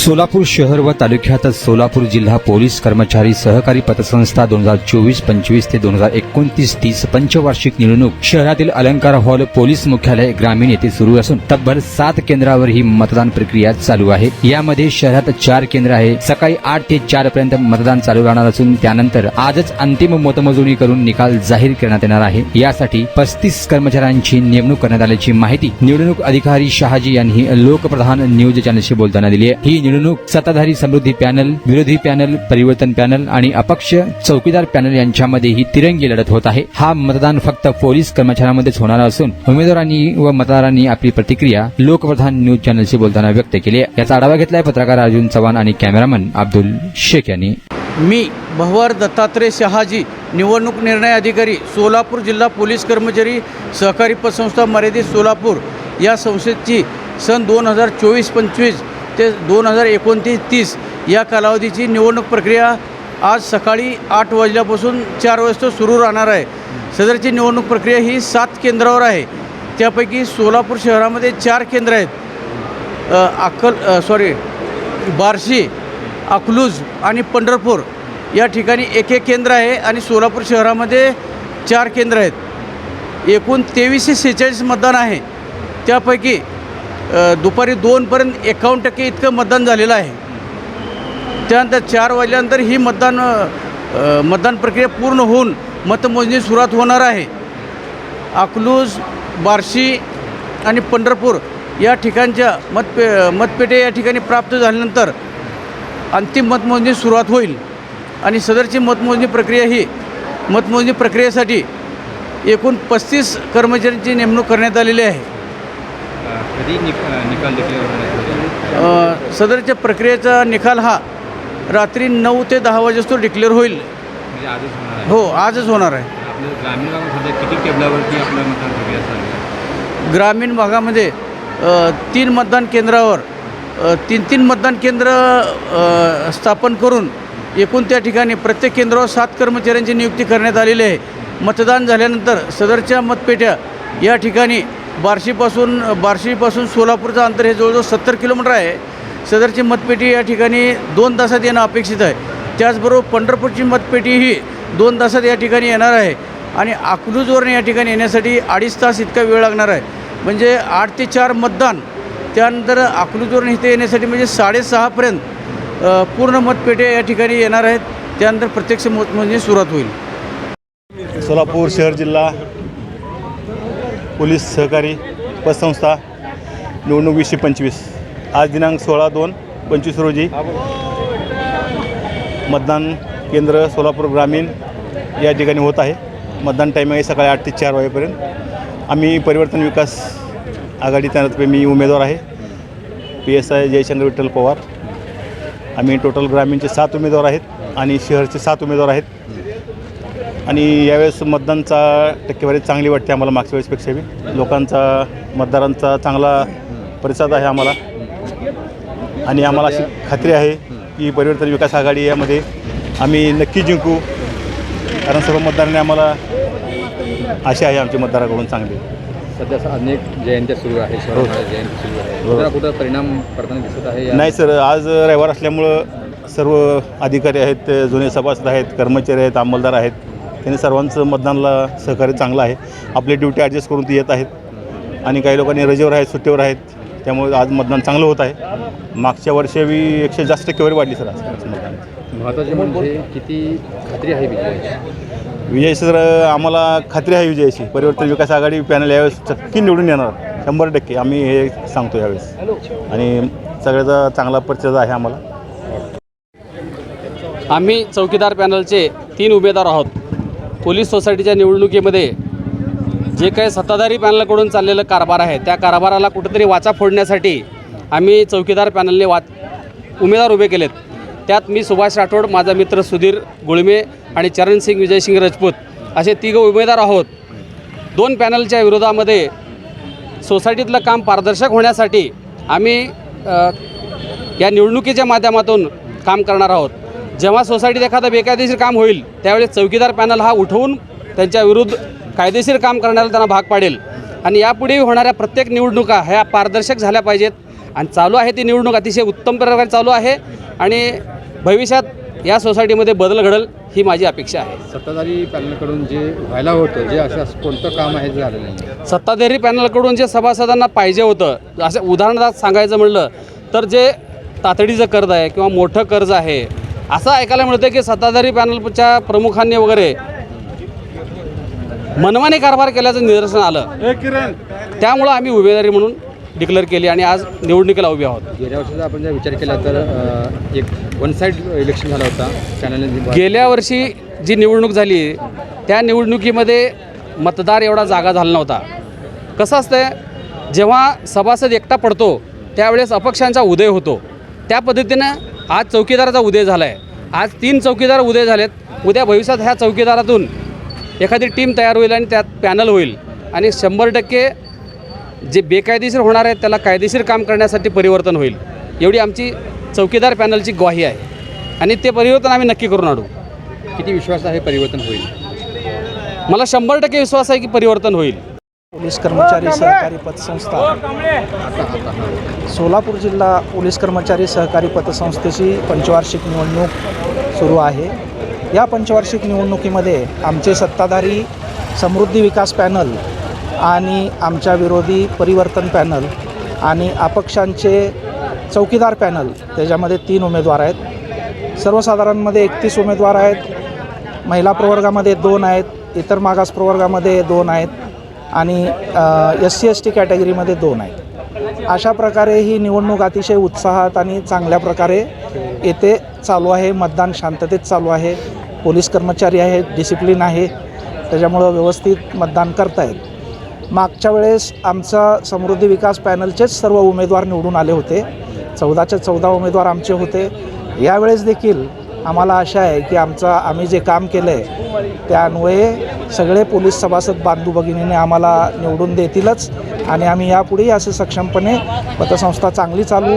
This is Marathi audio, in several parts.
सोलापूर शहर व तालुक्यात सोलापूर जिल्हा पोलीस कर्मचारी सहकारी पतसंस्था 2024-25 ते 2029-30 पंचवार्षिक निवडणूक शहरातील अलंकार हॉल पोलीस मुख्यालय ग्रामीण येथे सुरू असून तब्बल 7 केंद्रावर ही मतदान प्रक्रिया चालू आहे। यामध्ये शहरात 4 केंद्र आहे। सकाळी 8 ते 4 पर्यंत मतदान चालू राहणार असून त्यानंतर आजच अंतिम मतमोजणी करून निकाल जाहीर करण्यात येणार आहे। यासाठी 35 कर्मचाऱ्यांची नेमणूक करण्यात आल्याची माहिती निवडणूक अधिकारी शहाजी यांनी लोकप्रधान न्यूज चॅनलशी बोलताना दिली आहे। ही निवडणूक सत्ताधारी समृद्धी पॅनल, विरोधी पॅनल, परिवर्तन पॅनल आणि अपक्ष चौकीदार पॅनल यांच्यामध्ये ही तिरंगी लढत होत आहे। हा मतदान फक्त पोलीस कर्मचाऱ्यांमध्येच होणार असून उमेदवारांनी व मतदारांनी आपली प्रतिक्रिया लोकप्रधान न्यूज चॅनलशी बोलताना व्यक्त केली आहे। याचा आढावा घेतलाय पत्रकार अर्जुन चव्हाण आणि कॅमेरामन अब्दुल शेख यांनी। मी भवर दत्तात्रय शहाजी, निवडणूक निर्णय अधिकारी, सोलापूर जिल्हा पोलीस कर्मचारी सहकारी पतसंस्था मर्यादित सोलापूर या संस्थेची सन 2024-25 ते 2029-30 या कालावधीची निवडणूक प्रक्रिया आज सकाळी 8 वाजल्यापासून 4 वाजता सुरू राहणार आहे। सदरची निवडणूक प्रक्रिया ही 7 केंद्रावर आहे। त्यापैकी सोलापूर शहरामध्ये 4 केंद्र आहेत। बार्शी, अकलूज आणि पंढरपूर या ठिकाणी एक केंद्र आहे आणि सोलापूर शहरामध्ये 4 केंद्र आहेत। एकूण 2346 मतदान आहे। त्यापैकी दुपारी 2 पर्यंत 51% इतकं मतदान झालेलं आहे। त्यानंतर 4 वाजल्यानंतर ही मतदान प्रक्रिया पूर्ण होऊन मतमोजणी सुरुवात होणार आहे। अकलूज, बार्शी आणि पंढरपूर या ठिकाणच्या मतपेट्या या ठिकाणी प्राप्त झाल्यानंतर अंतिम मतमोजणी सुरुवात होईल आणि सदरची मतमोजणी प्रक्रिया ही मतमोजणी प्रक्रियेसाठी एकूण 35 कर्मचाऱ्यांची नेमणूक करण्यात आलेली आहे। सदरच्या प्रक्रियेचा निकाल हा रात्री 9 ते 10 वाजेस्तोवर डिक्लेअर होईल। हो, आजच होणार आहे। ग्रामीण भागामध्ये 3 मतदान केंद्रावर 3 मतदान केंद्र स्थापन करून एकूण त्या ठिकाणी प्रत्येक केंद्रावर 7 कर्मचाऱ्यांची नियुक्ती करण्यात आलेली आहे। मतदान झाल्यानंतर सदरच्या मतपेट्या या ठिकाणी बार्शीपासून सोलापूरचं अंतर हे जवळजवळ 70 किलोमीटर आहे। सदरची मतपेटी या ठिकाणी 2 तासात येणं अपेक्षित आहे। त्याचबरोबर पंढरपूरची मतपेटी ही 2 तासात या ठिकाणी येणार आहे आणि अकलूजवरून या ठिकाणी येण्यासाठी 2.5 तास इतका वेळ लागणार आहे। म्हणजे 8 ते 4 मतदान, त्यानंतर अकलूजवरून इथे येण्यासाठी म्हणजे 6:30 पर्यंत पूर्ण मतपेट्या या ठिकाणी येणार आहेत। त्यानंतर प्रत्यक्ष मतमोजणी सुरुवात होईल। सोलापूर शहर जिल्हा पोलीस सहकारी पतसंस्था निवडणूक 2025 आज दिनांक 16/2/25 रोजी मतदान केंद्र सोलापूर ग्रामीण या ठिकाणी होत आहे। मतदान टाईम आहे सकाळी 8 ते 4 वाजेपर्यंत। आम्ही परिवर्तन विकास आघाडी त्यानंतर मी उमेदवार आहे, PSI जयचंद्र विठ्ठल पवार। आम्ही टोटल ग्रामीणचे 7 उमेदवार आहेत आणि शहरचे 7 उमेदवार आहेत आणि यावेळेस मतदानचा टक्केवारी चांगली वाटते आम्हाला मागच्या वेळेसपेक्षा बी। लोकांचा, मतदारांचा चांगला प्रतिसाद आहे आम्हाला आणि आम्हाला अशी खात्री आहे की परिवर्तन विकास आघाडी यामध्ये आम्ही नक्की जिंकू, कारण सर्व मतदारांनी आम्हाला आशा आहे आमच्या मतदाराकडून चांगली। सध्या अनेक जयंत्या सुरू आहे, जयंती सुरू आहे, कुठं परिणाम पडताना दिसत आहे? नाही सर, आज रविवार असल्यामुळं सर्व अधिकारी आहेत, जुने सभासद आहेत, कर्मचारी आहेत, अंमलदार आहेत, त्यांनी सर्वांचं मतदानाला सहकार्य चांगलं आहे। आपली ड्युटी ॲडजस्ट करून ती येत आहेत आणि काही लोकांनी रजेवर आहेत, सुट्टीवर आहेत, त्यामुळे आज मतदान चांगलं होत आहे। मागच्या वर्षी 100 जास्त टक्केवारी वाढली सर आज मतदान। महत्त्वाचे म्हणजे किती खात्री आहे विजय सर? आम्हाला खात्री आहे विजयाची। परिवर्तन विकास आघाडी पॅनल यावेळेस चक्की निवडून येणार 100%, आम्ही हे सांगतो यावेळेस आणि सगळ्याचा चांगला प्रतिसाद आहे आम्हाला। आम्ही चौकीदार पॅनलचे 3 उमेदवार आहोत। पोलीस सोसायटीच्या निवडणुकीमध्ये जे काही सत्ताधारी पॅनलकडून चाललेलं कारभार आहे त्या कारभाराला कुठेतरी वाचा फोडण्यासाठी आम्ही चौकीदार पॅनलने उमेदवार उभे केलेत। त्यात मी सुभाष राठोड, माझा मित्र सुधीर गुळमे आणि चरणसिंग विजयसिंग राजपूत असे 3 उमेदवार आहोत। 2 पॅनलच्या विरोधामध्ये सोसायटीतलं काम पारदर्शक होण्यासाठी आम्ही या निवडणुकीच्या माध्यमातून काम करणार आहोत। जेव्हा सोसायटीत एखादं बेकायदेशीर काम होईल त्यावेळेस चौकीदार पॅनल हा उठवून त्यांच्या विरुद्ध कायदेशीर काम करण्याला त्यांना भाग पाडेल आणि यापुढे होणाऱ्या प्रत्येक निवडणुका ह्या पारदर्शक झाल्या पाहिजेत आणि चालू आहे ती निवडणूक अतिशय उत्तम प्रकारे चालू आहे आणि भविष्यात या सोसायटीमध्ये बदल घडेल ही माझी अपेक्षा आहे. सत्ताधारी पॅनलकडून जे व्हायला होतं जे असं कोणतं काम आहे जे झालं नाही? सत्ताधारी पॅनलकडून जे सभासदांना पाहिजे होतं असं उदाहरणार्थ सांगायचं म्हणलं तर जे तातडीचं कर्ज आहे किंवा मोठं कर्ज आहे असं ऐकायला मिळतं की सत्ताधारी पॅनलच्या प्रमुखांनी वगैरे मनमानी कारभार केल्याचं निदर्शन आलं. त्यामुळं आम्ही उमेदवारी म्हणून डिक्लेअर केली आणि आज निवडणुकीला उभे आहोत. गेल्या वर्षीचा आपण जर विचार केला तर एक वन साईड इलेक्शन झाला होता चॅनलने. गेल्या वर्षी जी निवडणूक झाली त्या निवडणुकीमध्ये मतदार एवढा जागा झाला नव्हता. कसं असतं जेव्हा सभासद एकटा पडतो त्यावेळेस अपक्षांचा उदय होतो. त्या पद्धतीनं आज चौकीदाराचा उदय झाला आहे. आज 3 चौकीदार उदय झालेत. उद्या भविष्यात ह्या चौकीदारातून एखादी टीम तयार होईल आणि त्यात पॅनल होईल आणि 100% जे बेकायदेशीर होणार आहेत त्याला कायदेशीर काम करण्यासाठी परिवर्तन होईल एवढी आमची चौकीदार पॅनलची ग्वाही आहे आणि ते परिवर्तन आम्ही नक्की करून आणू. किती विश्वास आहे परिवर्तन होईल? मला 100% विश्वास आहे की परिवर्तन होईल. पोलीस कर्मचारी सहकारी पतसंस्था सोलापूर जिल्हा पोलीस कर्मचारी सहकारी पतसंस्थेची पंचवार्षिक निवडणूक सुरू आहे. या पंचवार्षिक निवडणुकीमध्ये आमचे सत्ताधारी समृद्धी विकास पॅनल आणि आमच्या विरोधी परिवर्तन पॅनल आणि अपक्षांचे चौकीदार पॅनल त्याच्यामध्ये 3 उमेदवार आहेत. सर्वसाधारणमध्ये 31 उमेदवार आहेत. महिला प्रवर्गामध्ये 2 आहेत. इतर मागास प्रवर्गामध्ये 2 आहेत आणि SC/ST कॅटेगरीमध्ये 2 आहेत. अशा प्रकारे ही निवडणूक अतिशय उत्साहात आणि चांगल्या प्रकारे येथे चालू आहे. मतदान शांततेत चालू आहे. पोलीस कर्मचारी आहेत, डिसिप्लिन आहे, त्याच्यामुळं व्यवस्थित मतदान करतायत. मागच्या वेळेस आमचा समृद्धी विकास पॅनलचेच सर्व उमेदवार निवडून आले होते. 14च्या 14 उमेदवार आमचे होते. यावेळेस देखील आम्हाला आशा आहे की आम्ही जे काम केलं आहे त्या अन्वये सगळे पोलीस सभासद बांधू भगिनीने आम्हाला निवडून देतीलच आणि आम्ही यापुढेही असे सक्षमपणे पतसंस्था चांगली चालू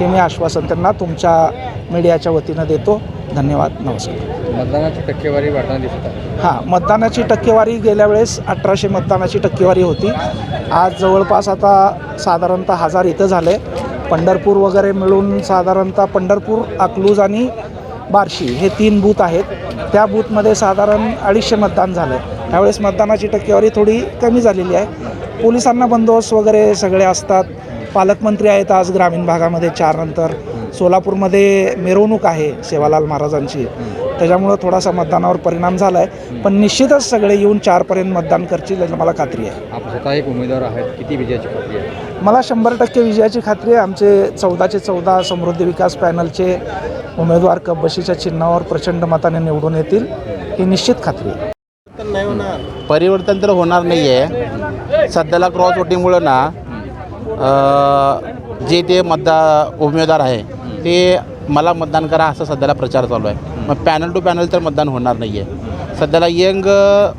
हे मी आश्वासन त्यांना तुमच्या मीडियाच्या वतीनं देतो. धन्यवाद. नमस्कार. मतदानाची टक्केवारी वाढताना दिसत आहे. हां, मतदानाची टक्केवारी गेल्या वेळेस 1800 मतदानाची टक्केवारी होती. आज जवळपास आता साधारणतः 1000 इथं झाले. पंढरपूर वगैरे मिळून साधारणतः पंढरपूर, अकलूज आणि बार्शी हे 3 बूथ आहेत. त्या बूथमध्ये साधारण 250 मतदान झालं. त्यावेळेस मतदानाची टक्केवारी थोडी कमी झालेली आहे. पोलिसांना बंदोबस्त वगैरे सगळे असतात. पालकमंत्री आहेत आज ग्रामीण भागामध्ये 4 नंतर. सोलापूरमध्ये मिरवणूक आहे सेवालाल महाराजांची, त्याच्यामुळं थोडासा मतदानावर परिणाम झाला आहे. पण निश्चितच सगळे येऊन 4पर्यंत मतदान करतील याची मला खात्री आहे. आपण स्वतः एक उमेदवार आहेत, किती विजयाची खात्री आहे? मला 100% विजयाची खात्री आहे. आमचे 14चे 14 समृद्धी विकास पॅनलचे उमेदवार कपबशीच्या चिन्हावर प्रचंड मताने निवडून येतील ही निश्चित खात्री आहे. परिवर्तन तर होणार नाही आहे. सध्याला क्रॉस वोटिंगमुळं ना जे ते उमेदवार आहे ते मला मतदान करा असं सध्याला प्रचार चालू आहे. मग पॅनल टू पॅनल तर मतदान होणार नाही आहे. सध्याला यंग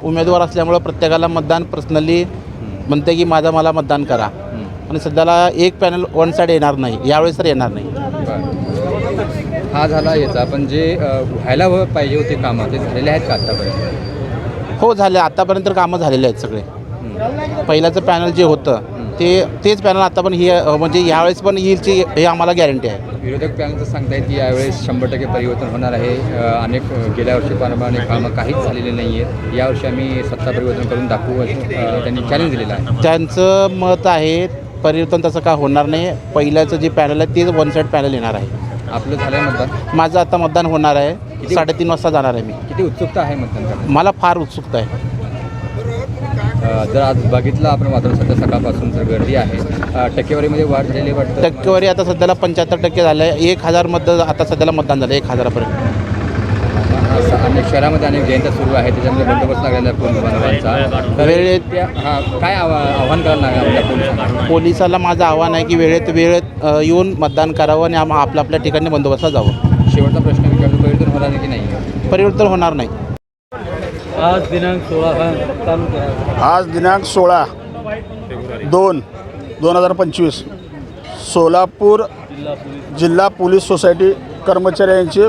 उमेदवार असल्यामुळं प्रत्येकाला मतदान पर्सनली म्हणते की मला मतदान करा आणि सध्याला एक पॅनल वन साईड येणार नाही. यावेळेस तर येणार नाही. हा झाला याचा पण जे व्हायला पाहिजे होते कामं ते झालेले आहेत का आत्तापर्यंत? हो, झाले. आत्तापर्यंत कामं झालेले आहेत सगळे. पहिल्याचं पॅनल जे होतं तेच पॅनल आता पण म्हणजे यावेळेस पण येईलची हे आम्हाला गॅरंटी आहे. विरोधक पॅनलचं सांगतायत की यावेळेस 100% परिवर्तन होणार आहे. अनेक गेल्या वर्षीप्रमाणे कामं काहीच झालेली नाही आहेत. यावर्षी आम्ही सत्ता परिवर्तन करून दाखवू असं त्यांनी चॅलेंज दिलेलं आहे. त्यांचं मत आहे परिवर्तन तसं का होणार नाही. पहिल्याचं जे पॅनल आहे तेच वन साईड पॅनल येणार आहे. आपलं झालं आहे मतदान? माझं आता मतदान होणार आहे. 3:30 वाजता जाणार आहे मी. किती उत्सुकता आहे मतदान करण्याची? मला फार उत्सुकता आहे. जर आज बघितलं आपण मात्र सध्या सकाळपासून जर गर्दी आहे, टक्केवारीमध्ये वाढ झालेली वाटतं? टक्केवारी आता सध्याला 75% झालं आहे. 1000 आता सध्याला मतदान झालं 1000पर्यंत. अनेक शहरामध्ये अनेक जयंत्या सुरू आहे, त्याच्यामध्ये बंदोबस्त लागलेला आहे पोलीस बांधवांचा. वेळेत काय आव्हान करायला लागेल आपल्या पोलिसांना? पोलिसाला माझं आव्हान आहे की वेळेत येऊन मतदान करावं आणि आपल्या ठिकाणी बंदोबस्तात जावं. शेवटचा प्रश्न विचारतो, परिवर्तन होणार की नाही? परिवर्तन होणार नाही. आज दिनांक 16/2/2025 सोलापूर जिल्हा पोलीस सोसायटी कर्मचाऱ्यांची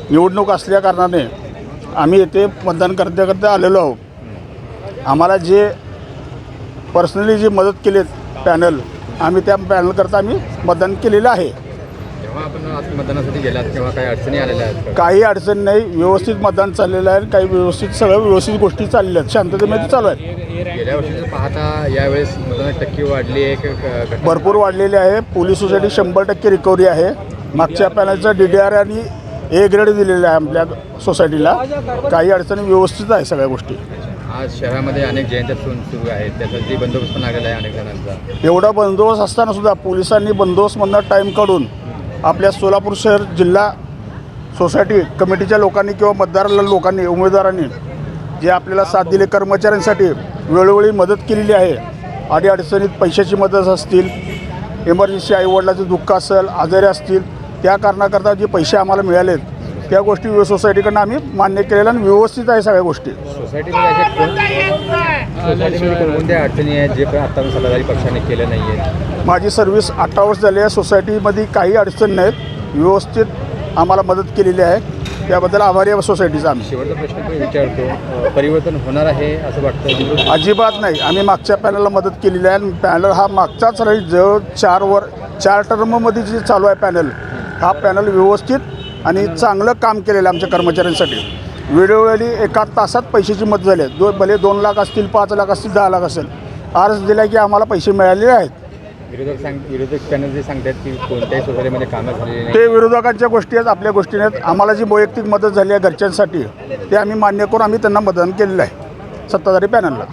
निवडणूक असल्या कारणाने आम्ही येथे मतदान करता आलेलो आहोत. आम्हाला जे पर्सनली जी मदत केलीत पॅनल आम्ही त्या पॅनलकरता आम्ही मतदान केलेलं आहे. जेव्हा आपण आज मतदानासाठी गेलात तेव्हा काही अडचणी आलेल्या आहेत का? काही अडचण नाही, व्यवस्थित मतदान चाललेलं आहे. काही सगळं व्यवस्थित गोष्टी चाललेल्या आहेत, शांततेमध्ये चालू आहेत. गेल्या वर्षीचं पाहता यावेळेस मतदान टक्के वाढली आहे की भरपूर वाढलेली आहे. पोलीस सोसायटी 100% रिकव्हरी आहे. मागच्या पॅनलचा DDR आणि A ग्रेड दिलेला आहे आपल्या सोसायटीला. काही अडचणी व्यवस्थित आहे सगळ्या गोष्टी. आज शहरामध्ये अनेक जयंत्या सुरू आहेत, त्यासाठी बंदोबस्त पण लागलेला आहे अनेक जणांचा. एवढा बंदोबस्त असताना सुद्धा पोलिसांनी बंदोबस्तमधनं टाईम काढून आपल्या सोलापूर शहर जिल्हा सोसायटी कमिटीच्या लोकांनी किंवा मतदार लोकांनी उमेदवारांनी जे आपल्याला साथ दिले, कर्मचाऱ्यांसाठी वेळोवेळी मदत केलेली आहे. अडीअडचणीत पैशाची मदत असतील, इमर्जन्सी आईवडिलाचं दुःख असेल, आजारी असतील, त्या कारणाकरता जे पैसे आम्हाला मिळालेत त्या गोष्टी सोसायटीकडनं आम्ही मान्य केलेल्या आणि व्यवस्थित आहे सगळ्या गोष्टी. सोसायटीमध्ये कोणत्या अडचणी आहेत जे आता सत्ताधारी पक्षाने केलं नाही आहे? माझी सर्व्हिस 18 वर्ष झाली आहे. सोसायटीमध्ये काही अडचण नाहीत, व्यवस्थित आम्हाला मदत केलेली आहे. त्याबद्दल आभारी आहे सोसायटीचा आम्ही. शेवटचा प्रश्न पण विचारतो, परिवर्तन होणार आहे असं वाटतं? अजिबात नाही. आम्ही मागच्या पॅनलला मदत केलेली आहे. पॅनल हा मागचाच राहील. जवळ 4 टर्ममध्ये जे चालू आहे पॅनल, हा पॅनल व्यवस्थित आणि चांगलं काम केलेलं आहे आमच्या कर्मचाऱ्यांसाठी. वेळोवेळी एका तासात पैशाची मदत झाली आहे. भले 2 लाख असतील, 5 लाख असतील, 10 लाख असेल, अर्ज दिला की आम्हाला पैसे मिळालेले आहेत. विरोधक पॅनल जे सांगतात की कोणत्याही सोसायटीमध्ये कामं झालेली नाही, ते विरोधकांच्या गोष्टी आहेत, आपल्या गोष्टी नाहीत. आम्हाला जी वैयक्तिक मदत झाली आहे घरच्यांसाठी ते आम्ही मान्य करून आम्ही त्यांना मतदान केलेलं आहे सत्ताधारी पॅनलला.